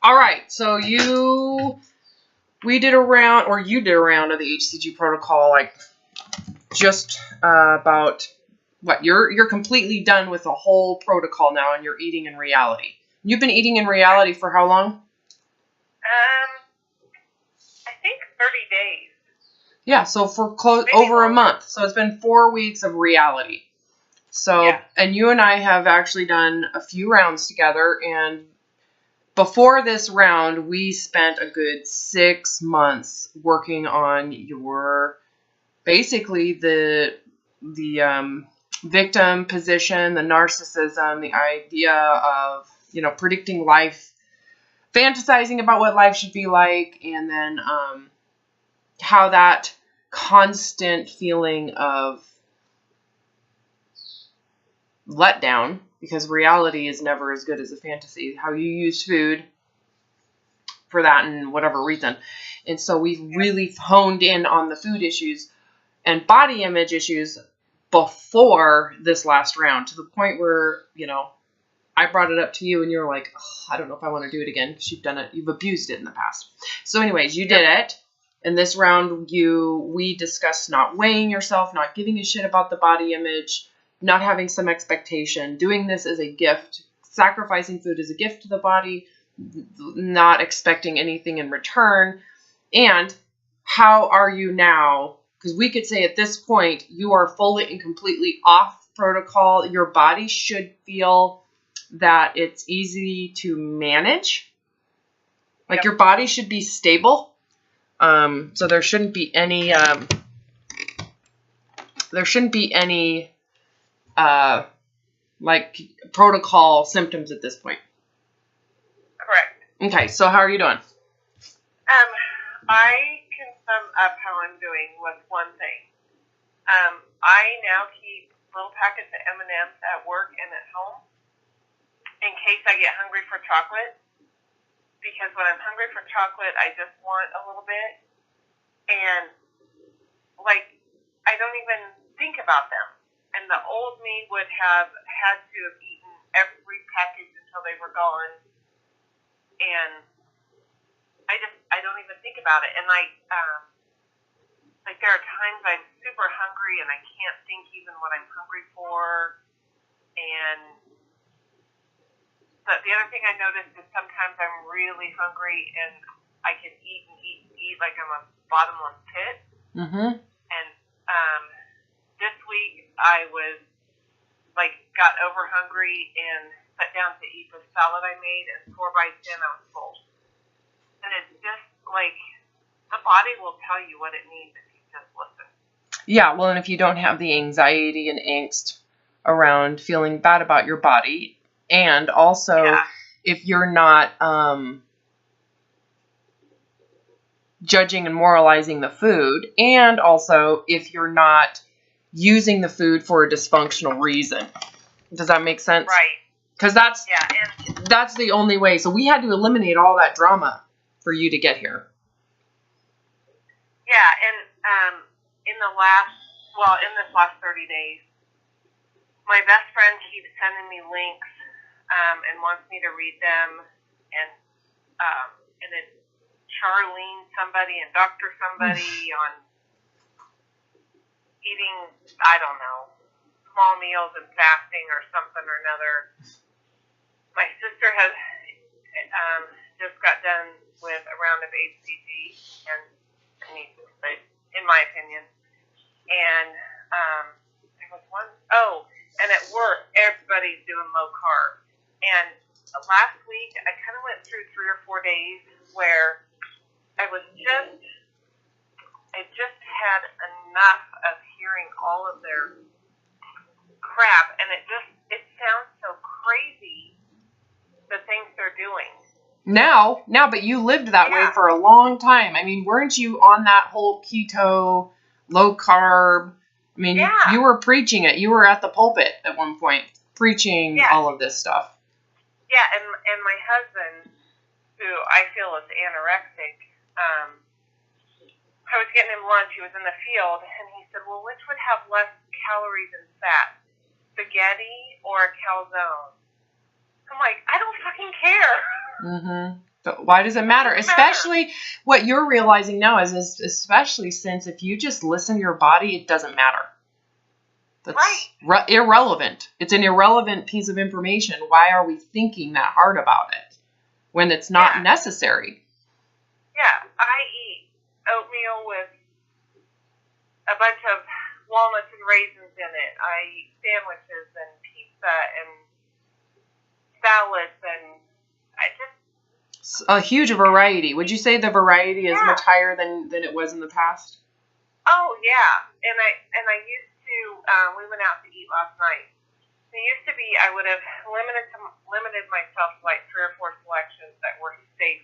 All right. So we did a round, or you did a round of the HCG protocol, like just about what you're completely done with the whole protocol now, and you're eating in reality. You've been eating in reality for how long? I think 30 days. Yeah, so for over a month. So it's been 4 weeks of reality. So, and you and I have actually done a few rounds together, and before this round, we spent a good 6 months working on your, basically the victim position, the narcissism, the idea of, predicting life, fantasizing about what life should be like, and then how that constant feeling of letdown, because reality is never as good as a fantasy, how you use food for that and whatever reason. And so we've really honed in on the food issues and body image issues before this last round, to the point where, I brought it up to you and you were like, oh, I don't know if I want to do it again because you've done it, you've abused it in the past. So anyways, you did it. In this round, we discussed not weighing yourself, not giving a shit about the body image, not having some expectation, doing this as a gift, sacrificing food as a gift to the body, not expecting anything in return. And how are you now? Because we could say at this point, you are fully and completely off protocol. Your body should feel that it's easy to manage. Like your body should be stable. So there shouldn't be any, like protocol symptoms at this point. Correct. Okay, so how are you doing? I can sum up how I'm doing with one thing. I now keep little packets of M&Ms at work and at home in case I get hungry for chocolate. Because when I'm hungry for chocolate, I just want a little bit. And, I don't even think about them. And the old me would have had to have eaten every package until they were gone. And I don't even think about it. And there are times I'm super hungry and I can't think even what I'm hungry for. And the other thing I noticed is sometimes I'm really hungry and I can eat and eat and eat like I'm a bottomless pit. Mm-hmm. And this week I was got over hungry and sat down to eat the salad I made, and 4 bites in I was full. And it's just the body will tell you what it needs if you just listen. Yeah, well, and if you don't have the anxiety and angst around feeling bad about your body, and also if you're not judging and moralizing the food, and also if you're not using the food for a dysfunctional reason. Does that make sense? Right. Because that's the only way. So we had to eliminate all that drama for you to get here. Yeah, and in this last 30 days, my best friend keeps sending me links and wants me to read them, and it's Charlene somebody and Dr. somebody on eating, I don't know, small meals and fasting or something or another. My sister has just got done with a round of HCG, and in my opinion. And there was one, and at work, everybody's doing low carb. And last week, I kind of went through 3 or 4 days where I just had enough of hearing all of their crap, and it sounds so crazy, the things they're doing. Now, but you lived that way for a long time. I mean, weren't you on that whole keto, low carb? I mean, you were preaching it. You were at the pulpit at one point, preaching all of this stuff. Yeah, and my husband, who I feel is anorexic, I was getting him lunch. He was in the field, and he said, well, which would have less calories and fat, spaghetti or a calzone? I'm like, I don't fucking care. Mm-hmm. But why does it matter? It doesn't matter. Especially what you're realizing now is especially since if you just listen to your body, it doesn't matter. That's irrelevant. It's an irrelevant piece of information. Why are we thinking that hard about it when it's not necessary? Yeah, I eat oatmeal with a bunch of walnuts and raisins in it. I eat sandwiches and pizza and salads, and I just... A huge variety. Would you say the variety is much higher than it was in the past? Oh, yeah. And I used to, we went out to eat last night. It used to be I would have limited myself to like 3 or 4 selections that were safe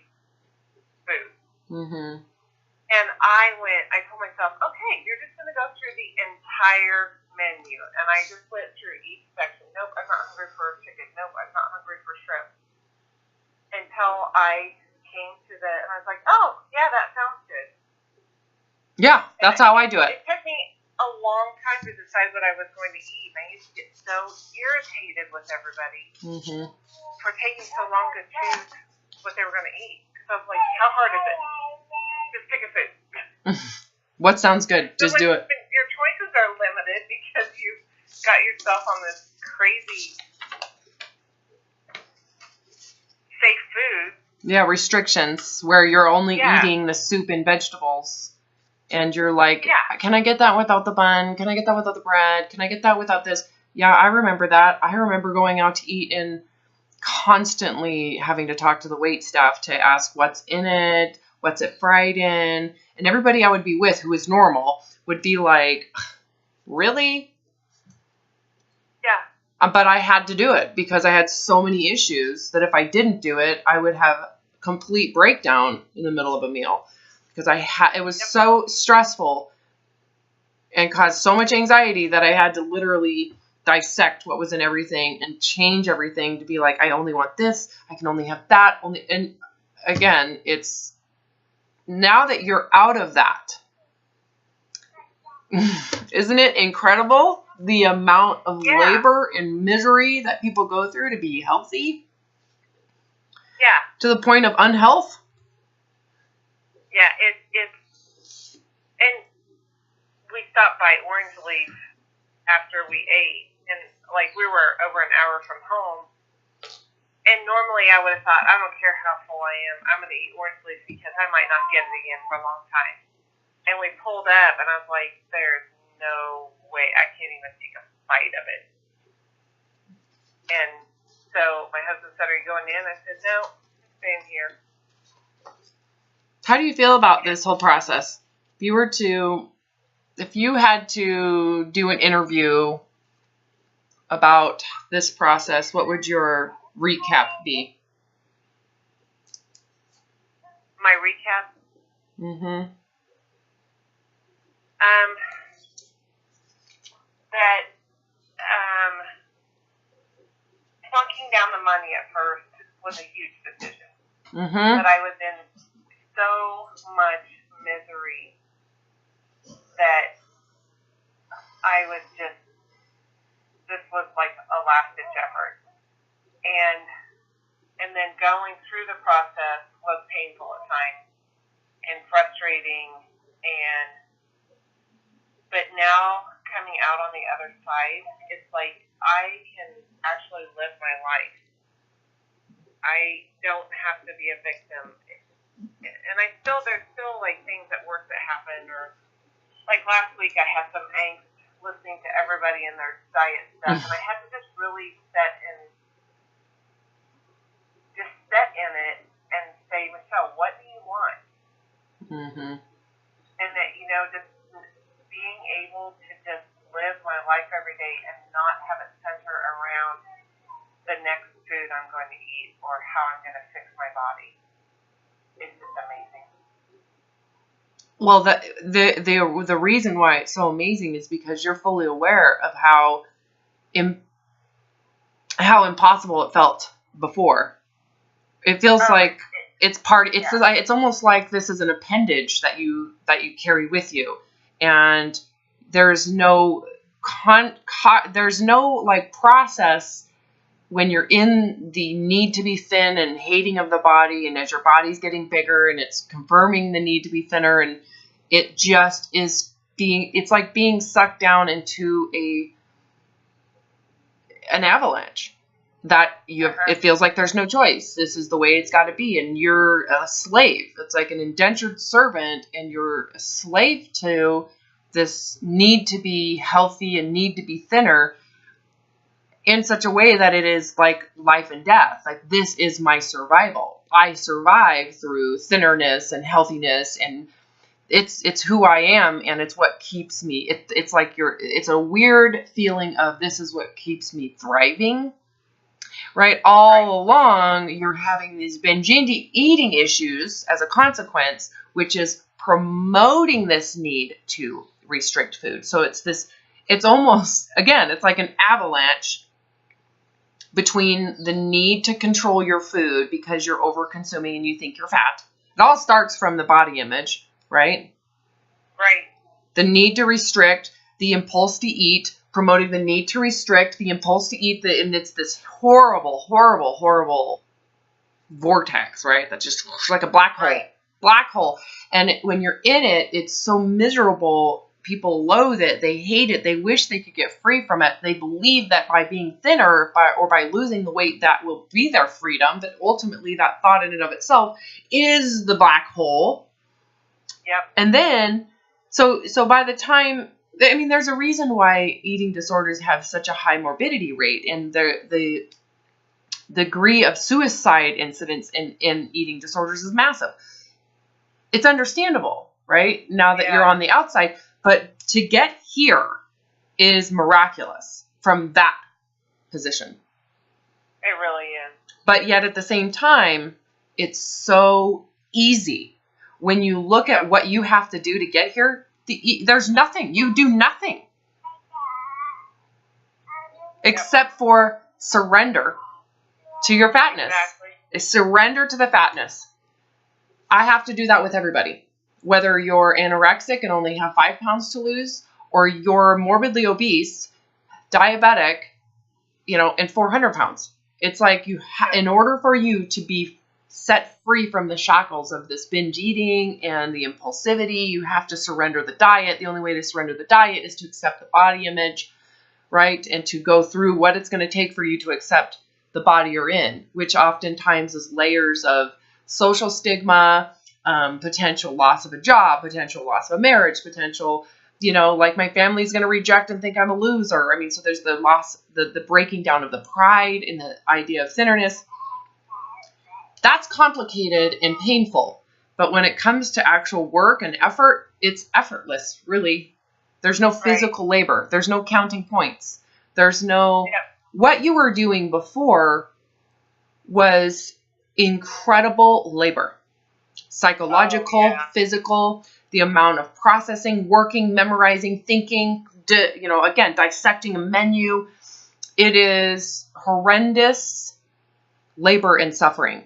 food. Mm-hmm. And I told myself, okay, you're just going to go through the entire menu. And I just went through each section. Nope, I'm not hungry for chicken. Nope, I'm not hungry for shrimp. Until I came to and I was like, oh, yeah, that sounds good. Yeah, that's how I do it. It took me a long time to decide what I was going to eat. And I used to get so irritated with everybody for taking so long to choose what they were going to eat. Because I was like, how hard is it? Just pick a food. What sounds good? Just do it. Your choices are limited because you got yourself on this crazy safe food. Yeah, restrictions where you're only eating the soup and vegetables. And you're like, can I get that without the bun? Can I get that without the bread? Can I get that without this? Yeah, I remember that. I remember going out to eat and constantly having to talk to the wait staff to ask what's in it, what's it fried in. And everybody I would be with who was normal would be like, really? Yeah. But I had to do it because I had so many issues that if I didn't do it, I would have complete breakdown in the middle of a meal. Because it was so stressful and caused so much anxiety that I had to literally dissect what was in everything and change everything to be like, I only want this. I can only have that. And again, it's now that you're out of that, isn't it incredible the amount of labor and misery that people go through to be healthy? Yeah. To the point of unhealth? Yeah, it's, and we stopped by Orange Leaf after we ate, and like we were over an hour from home, and normally I would have thought, I don't care how full I am, I'm going to eat Orange Leaf because I might not get it again for a long time. And we pulled up, and I was like, there's no way, I can't even take a bite of it. And so my husband said, are you going in? I said, no, I'm staying here. How do you feel about this whole process? If you had to do an interview about this process, what would your recap be? My recap? That plunking down the money at first was a huge decision. That I was in so much misery that I was just, this was like a last-ditch effort. And then going through the process was painful at times and frustrating, but now coming out on the other side, it's like I can actually live my life. I don't have to be a victim. And there's still like things at work that happen, or like last week I had some angst listening to everybody in their diet stuff, and I had to just really set in it and say, Michelle, what do you want? And that, just being able to just live my life every day and not have it center around the next food I'm going to eat or how I'm going to fix my body. It's just amazing. Well, the reason why it's so amazing is because you're fully aware of how impossible it felt before. It feels like it's part. It's almost like this is an appendage that you carry with you, and there's no there's no like process when you're in the need to be thin and hating of the body, and as your body's getting bigger and it's confirming the need to be thinner, and it just is it's like being sucked down into an avalanche that it feels like there's no choice. This is the way it's got to be. And you're a slave. It's like an indentured servant, and you're a slave to this need to be healthy and need to be thinner in such a way that it is like life and death. Like, this is my survival. I survive through thinnerness and healthiness, and it's who I am, and it's what keeps me. It's like it's a weird feeling of this is what keeps me thriving, right? All along, you're having these binge eating issues as a consequence, which is promoting this need to restrict food. So it's almost, again, it's like an avalanche between the need to control your food because you're over consuming and you think you're fat. It all starts from the body image, right? Right. The need to restrict, the impulse to eat, promoting the need to restrict, the impulse to eat, and it's this horrible, horrible, horrible vortex, right? That's just like a black hole. Right. Black hole. And when you're in it, it's so miserable. People loathe it. They hate it. They wish they could get free from it. They believe that by being thinner or by losing the weight, that will be their freedom. But ultimately, that thought in and of itself is the black hole. Yep. And then, so by the time, I mean, there's a reason why eating disorders have such a high morbidity rate, and the degree of suicide incidence in eating disorders is massive. It's understandable, right? Now that you're on the outside, but to get here is miraculous from that position. It really is. But yet at the same time, it's so easy. When you look at what you have to do to get here, there's nothing. You do nothing except for surrender to your fatness. Exactly. Surrender to the fatness. I have to do that with everybody. Whether you're anorexic and only have 5 pounds to lose, or you're morbidly obese, diabetic, and 400 pounds. It's like in order for you to be set free from the shackles of this binge eating and the impulsivity, you have to surrender the diet. The only way to surrender the diet is to accept the body image, right? And to go through what it's going to take for you to accept the body you're in, which oftentimes is layers of social stigma, potential loss of a job, potential loss of a marriage, potential, like my family's going to reject and think I'm a loser. I mean, so there's the loss, the breaking down of the pride in the idea of thinnerness. That's complicated and painful. But when it comes to actual work and effort, it's effortless, really. There's no physical labor. There's no counting points. There's no... What you were doing before was incredible labor. Psychological, physical, the amount of processing, working, memorizing, thinking, again, dissecting a menu. It is horrendous labor and suffering.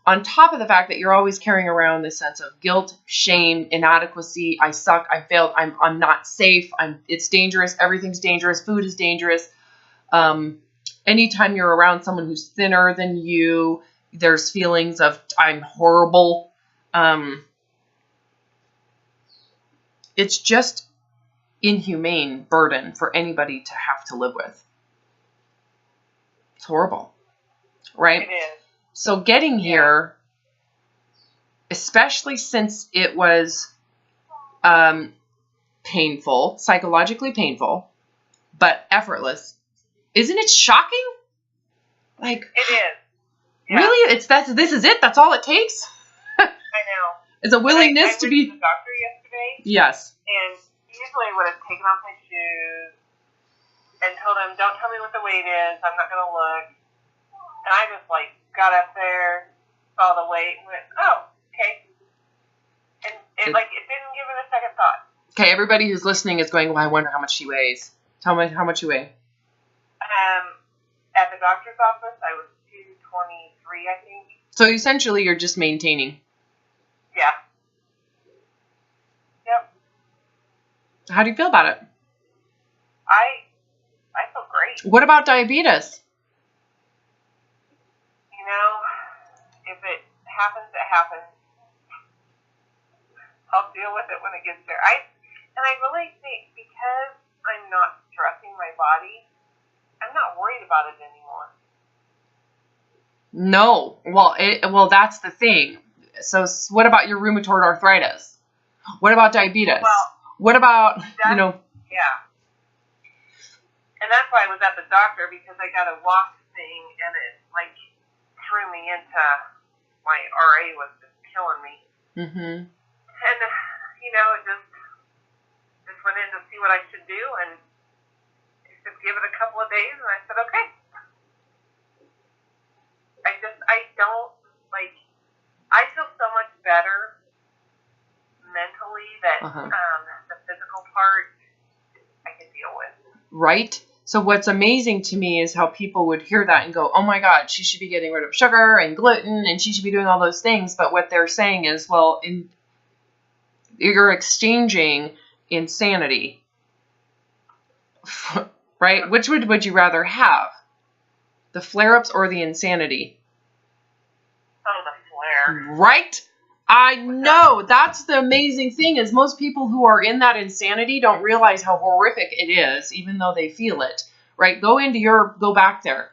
On top of the fact that you're always carrying around this sense of guilt, shame, inadequacy, I suck, I failed, I'm not safe, it's dangerous, everything's dangerous, food is dangerous. Anytime you're around someone who's thinner than you, there's feelings of I'm horrible. It's just inhumane burden for anybody to have to live with. It's horrible, right? It is. So getting here, especially since it was painful, psychologically painful, but effortless, isn't it shocking? Like, it is. Yeah. Really? This is it? That's all it takes? I know. It's a willingness I to went be... to the doctor yesterday. Yes. And usually I would have taken off my shoes and told him, don't tell me what the weight is. I'm not going to look. And I just, got up there, saw the weight, and went, oh, okay. And it didn't give it a second thought. Okay, everybody who's listening is going, well, I wonder how much she weighs. Tell me how much you weigh. At the doctor's office, I was 223, I think. So essentially, you're just maintaining. Yeah. Yep. How do you feel about it? I feel great. What about diabetes? happens, it happens. I'll deal with it when it gets there. I really think because I'm not stressing my body, I'm not worried about it anymore. No. Well, that's the thing. So what about your rheumatoid arthritis? What about diabetes? Well, what about, Yeah. And that's why I was at the doctor, because I got a wasp thing, and it, like, threw me into, my RA was just killing me. Mm-hmm. And, it just went in to see what I should do, and he said, give it a couple of days, and I said, okay. I feel so much better mentally that the physical part I can deal with. Right? So what's amazing to me is how people would hear that and go, oh my God, she should be getting rid of sugar and gluten and she should be doing all those things. But what they're saying is, well, you're exchanging insanity. Right? Which would you rather have? The flare-ups or the insanity? Oh, the flare. Right? I know. That's the amazing thing is most people who are in that insanity don't realize how horrific it is, even though they feel it. Right? Go back there.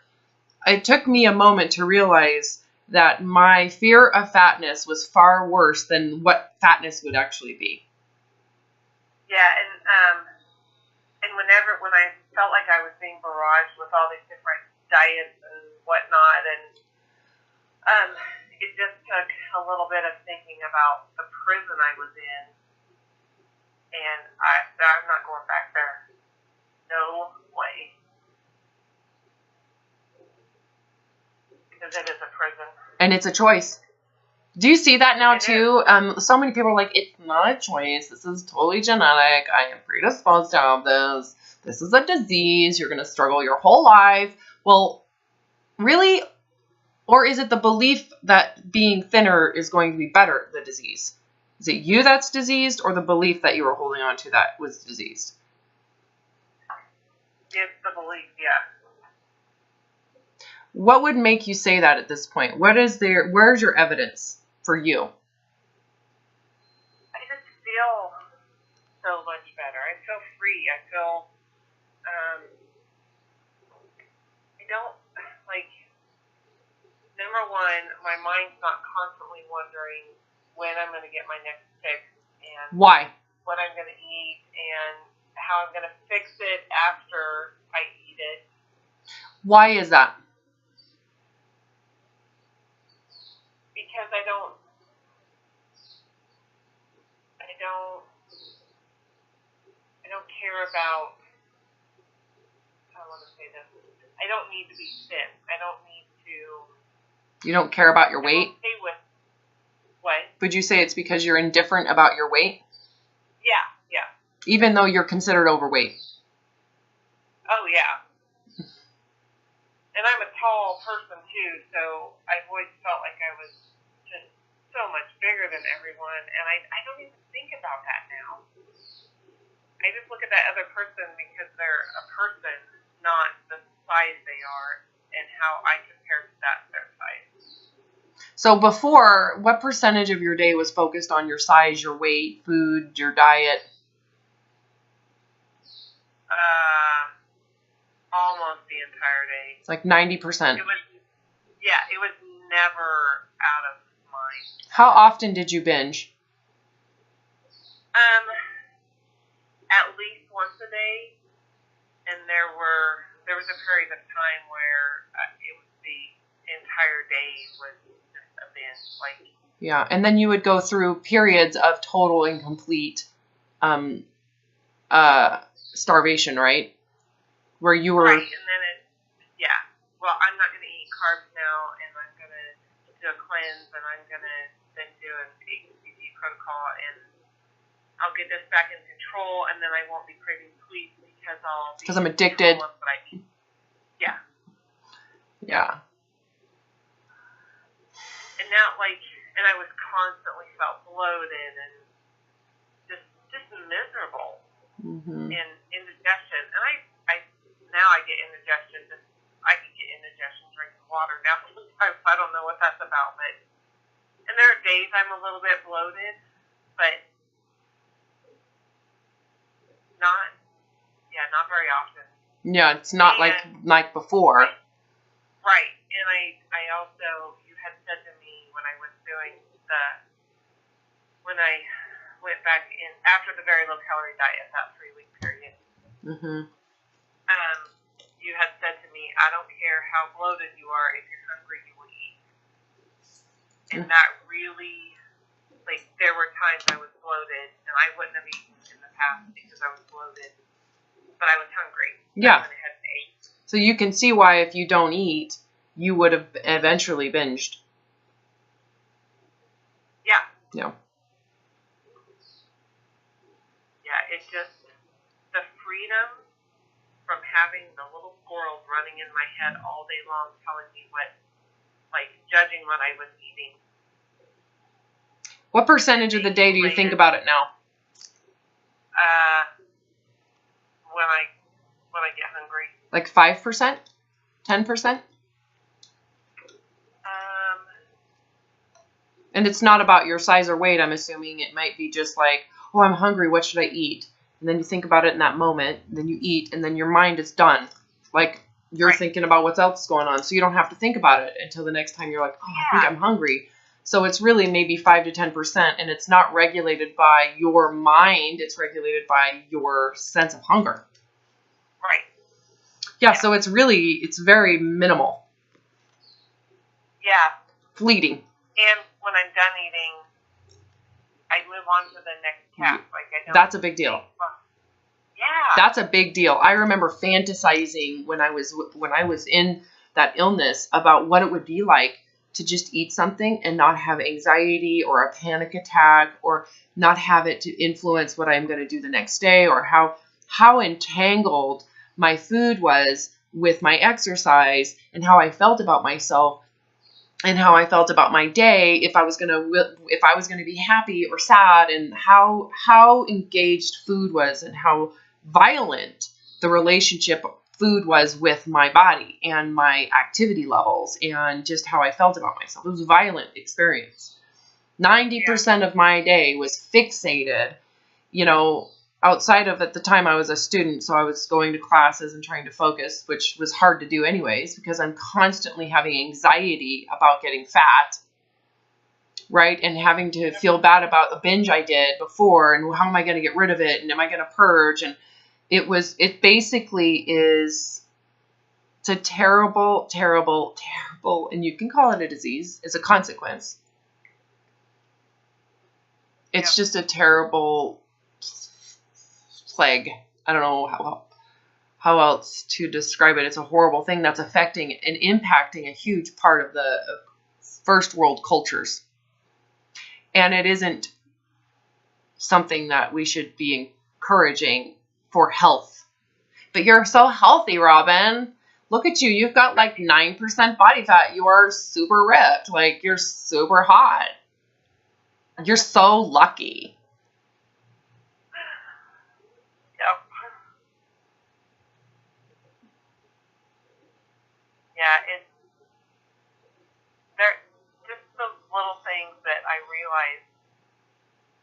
It took me a moment to realize that my fear of fatness was far worse than what fatness would actually be. Yeah, and when I felt like I was being barraged with all these different diets and whatnot, and it just took a little bit of thinking about the prison I was in, and I'm not going back there. No way. Because it is a prison. And it's a choice. Do you see that now too? So many people are like, it's not a choice. This is totally genetic. I am predisposed to have this. This is a disease. You're going to struggle your whole life. Well, really? Or is it the belief that being thinner is going to be better, the disease? Is it you that's diseased or the belief that you were holding on to that was diseased? It's the belief, yeah. What would make you say that at this point? Where's your evidence for you? I just feel so much better. I feel free. I feel, I don't, like, number one, my mind's not constantly wondering when I'm going to get my next fix and why, what I'm going to eat and how I'm going to fix it after I eat it. Why is that? Because I don't care about, how I want to say this, I don't need to be thin. I don't need to. You don't care about your weight? I'm okay with what? Would you say it's because you're indifferent about your weight? Yeah. Even though you're considered overweight? Oh, yeah. And I'm a tall person, too, so I've always felt like I was just so much bigger than everyone, and I don't even think about that now. I just look at that other person because they're a person, not the size they are, and how I compare to their size. So before, what percentage of your day was focused on your size, your weight, food, your diet? Almost the entire day. It's like 90%. It was never out of mind. How often did you binge? At least once a day, and there was a period of time where it was the entire day was just a binge, like. Yeah, and then you would go through periods of total and complete starvation, right? Where you were. Right, and then well, I'm not going to eat carbs now, and I'm going to do a cleanse, and I'm going to then do an HCG protocol, and I'll get this back in control, and then I won't be craving sweets because I'm addicted. Yeah. Yeah. And now, and I was constantly felt bloated and just miserable. Mm-hmm. And indigestion, and I get indigestion. I can get indigestion drinking water now. Sometimes I don't know what that's about, but days I'm a little bit bloated, but not very often. Yeah, it's not like before. Right. And I also, you had said to me when I was doing when I went back in after the very low calorie diet, that 3-week period. Mm-hmm. You had said to me, I don't care how bloated you are, if you're hungry, you will eat. And that really, like, there were times I was bloated, and I wouldn't have eaten in the past because I was bloated, but I was hungry. Yeah. I went ahead and ate. So you can see why if you don't eat, you would have eventually binged. Yeah. Yeah. Yeah, it's just the freedom from having the little squirrels running in my head all day long telling me judging what I was eating. What percentage of the day do you think about it now? When I get hungry. Like 5%? 10%? And it's not about your size or weight, I'm assuming. It might be just like, oh, I'm hungry, what should I eat? And then you think about it in that moment, then you eat, and then your mind is done. Like, you're right. thinking about what's else going on, so you don't have to think about it until the next time you're like, oh, I think I'm hungry. So it's really maybe 5 to 10%, and it's not regulated by your mind, it's regulated by your sense of hunger. Right. Yeah, so it's very minimal. Yeah. Fleeting. And when I'm done eating, I move on to the next task. That's a big deal. Yeah. That's a big deal. I remember fantasizing when I was in that illness about what it would be like to just eat something and not have anxiety or a panic attack or not have it to influence what I'm going to do the next day, or how entangled my food was with my exercise and how I felt about myself and how I felt about my day, if I was going to be happy or sad, and how engaged food was and how violent the relationship food was with my body and my activity levels and just how I felt about myself. It was a violent experience. 90% of my day was fixated, outside of, at the time I was a student, so I was going to classes and trying to focus, which was hard to do anyways, because I'm constantly having anxiety about getting fat, right? And having to feel bad about the binge I did before, and how am I going to get rid of it, and am I going to purge? And it basically is, it's a terrible, terrible, terrible, and you can call it a disease, it's a consequence. It's just a terrible plague. I don't know how else to describe it. It's a horrible thing that's affecting and impacting a huge part of the first world cultures. And it isn't something that we should be encouraging for health. But you're so healthy, Robin. Look at you. You've got like 9% body fat. You are super ripped. Like, you're super hot. You're so lucky. Yeah, they're just those little things that I realize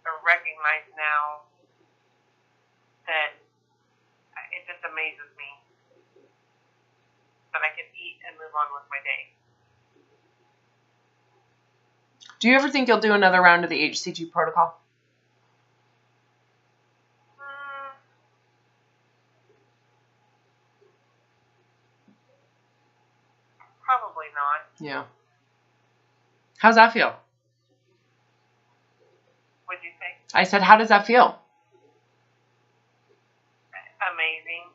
or recognize now that it just amazes me that I can eat and move on with my day. Do you ever think you'll do another round of the HCG protocol? Probably not. Yeah. How's that feel? What'd you say? I said, how does that feel? Amazing.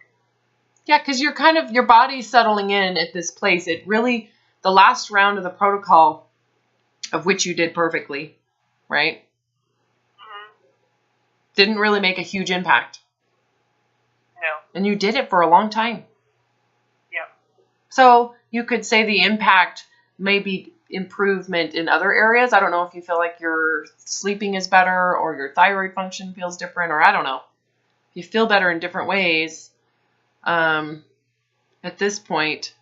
Yeah, because your body's settling in at this place. It really, the last round of the protocol, of which you did perfectly, right? Mm-hmm. Didn't really make a huge impact. No. And you did it for a long time. Yep. So you could say the impact may be improvement in other areas. I don't know if you feel like your sleeping is better or your thyroid function feels different, or I don't know. If you feel better in different ways, at this point,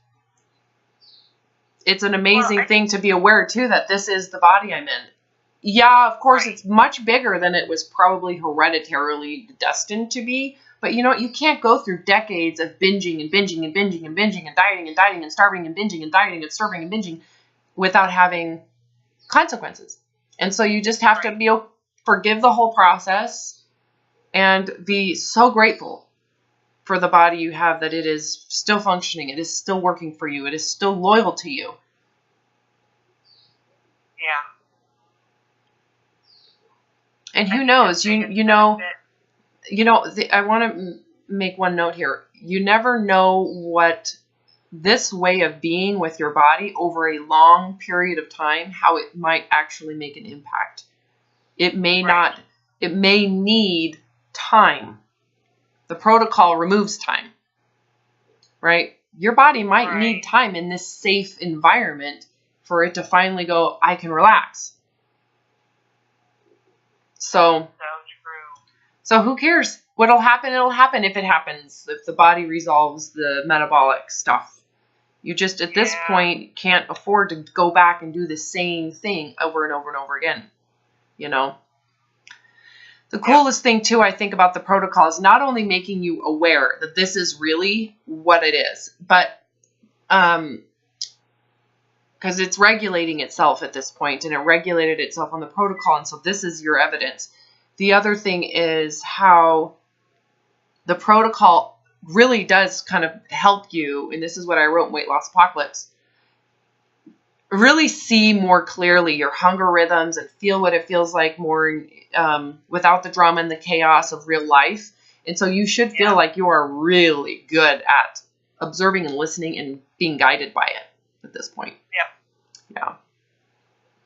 it's an amazing thing to be aware too, that this is the body I'm in. Yeah, of course, Right. it's much bigger than it was probably hereditarily destined to be. But you know, you can't go through decades of binging and binging and binging and binging and dieting and starving and binging and dieting and starving and binging without having consequences. And so you just have to Right. forgive the whole process and be so grateful for the body you have, that it is still functioning, it is still working for you, it is still loyal to you. Yeah. And I who think knows, the biggest benefit. I want to make one note here. You never know what this way of being with your body over a long period of time, how it might actually make an impact. It may Right. not, it may need time. The protocol removes time, right? Your body might Right. need time in this safe environment for it to finally go, I can relax. So So true. So who cares? What'll happen, it'll happen if it happens. If the body resolves the metabolic stuff. You just, at this Yeah. point, can't afford to go back and do the same thing over and over and over again. You know? The coolest thing, too, I think about the protocol is not only making you aware that this is really what it is, but because it's regulating itself at this point, and it regulated itself on the protocol, and so this is your evidence. The other thing is how the protocol really does kind of help you, and this is what I wrote in Weight Loss Apocalypse, really see more clearly your hunger rhythms and feel what it feels like more without the drama and the chaos of real life. And so you should feel like you are really good at observing and listening and being guided by it at this point. Yeah. Yeah.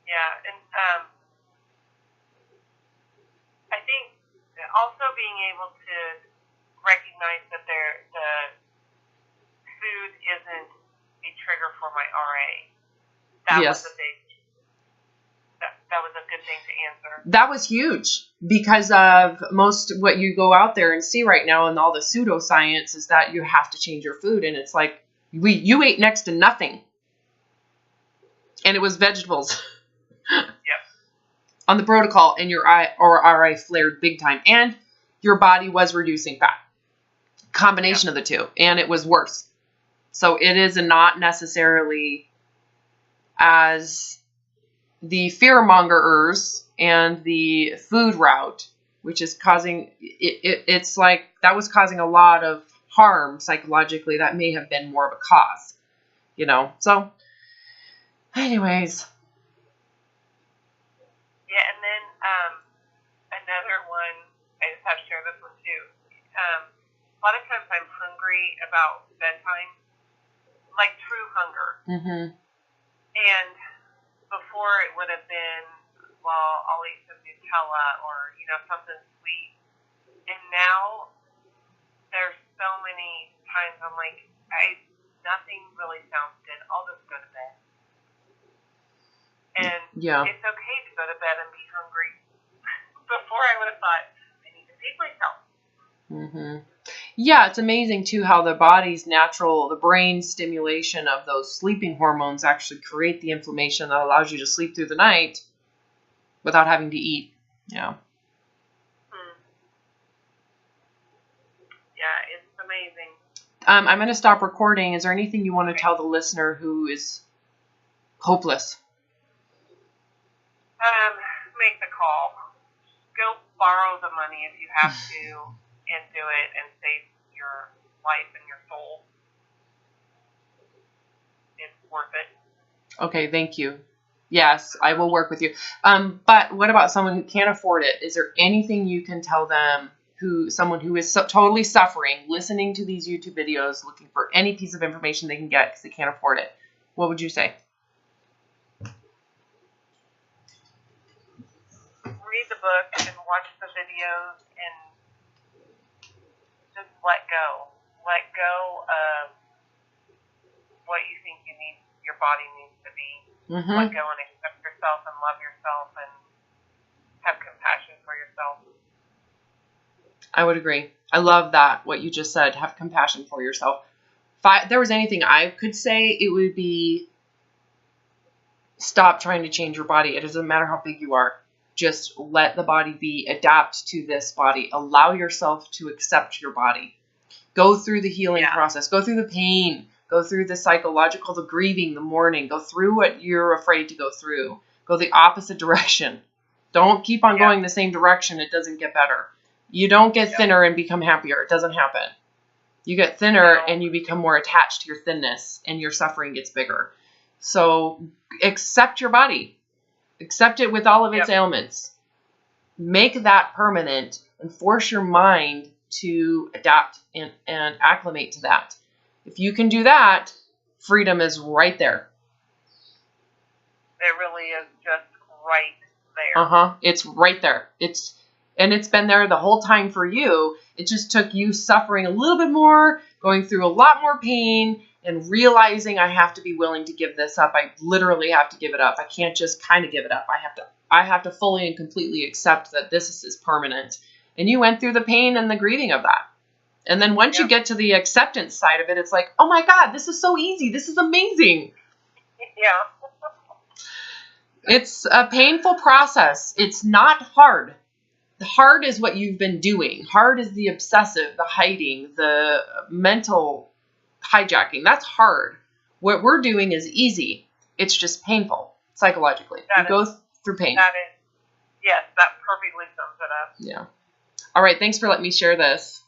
Yeah. And I think also being able to recognize that the food isn't a trigger for my RA. That Yes. was a big. That was a good thing to answer. That was huge, because of most what you go out there and see right now and all the pseudoscience is that you have to change your food. And it's like, you ate next to nothing. And it was vegetables. Yep. On the protocol, and your RA flared big time. And your body was reducing fat. Combination of the two. And it was worse. So it is not necessarily as the fearmongerers and the food route, which is causing, it's like that was causing a lot of harm psychologically. That may have been more of a cause, you know. So anyways. Yeah, and then another one, I just have to share this one too. A lot of times I'm hungry about bedtime, like true hunger. Mm-hmm. And before it would have been, well, I'll eat some Nutella or, something sweet. And now there's so many times I'm like, nothing really sounds good. I'll just go to bed. And it's okay to go to bed and be hungry. Before I would have thought, I need to feed myself. Mm-hmm. Yeah, it's amazing too how the body's natural, the brain stimulation of those sleeping hormones actually create the inflammation that allows you to sleep through the night without having to eat. Yeah. Yeah, it's amazing. I'm going to stop recording. Is there anything you want to tell the listener who is hopeless? Make the call. Go borrow the money if you have to and do it and save your life and your soul. It's worth it. Okay, thank you. Yes, I will work with you. But what about someone who can't afford it? Is there anything you can tell them, someone who is totally suffering, listening to these YouTube videos, looking for any piece of information they can get because they can't afford it? What would you say? Read the book and watch the videos and just let go. Let go of what you think your body needs to be. Mm-hmm. Let go and accept yourself and love yourself and have compassion for yourself. I would agree. I love that, what you just said. Have compassion for yourself. If there was anything I could say, it would be stop trying to change your body. It doesn't matter how big you are. Just let the body be, adapt to this body. Allow yourself to accept your body. Go through the healing process. Go through the pain. Go through the psychological, the grieving, the mourning. Go through what you're afraid to go through. Go the opposite direction. Don't keep on going the same direction. It doesn't get better. You don't get thinner and become happier. It doesn't happen. You get thinner and you become more attached to your thinness, and your suffering gets bigger. So accept your body. Accept it with all of its ailments. Make that permanent and force your mind to adapt and acclimate to that. If you can do that, freedom is right there. It really is just right there. It's right there. It's been there the whole time for you. It just took you suffering a little bit more, going through a lot more pain, and realizing I have to be willing to give this up. I literally have to give it up. I can't just kind of give it up. I have to fully and completely accept that this is permanent. And you went through the pain and the grieving of that. And then once you get to the acceptance side of it, it's like, oh my God, this is so easy. This is amazing. Yeah. It's a painful process. It's not hard. The hard is what you've been doing. Hard is the obsessive, the hiding, the mental hijacking. That's hard. What we're doing is easy. It's just painful psychologically. You go through pain. Yes, that perfectly sums it up. Yeah. All right. Thanks for letting me share this.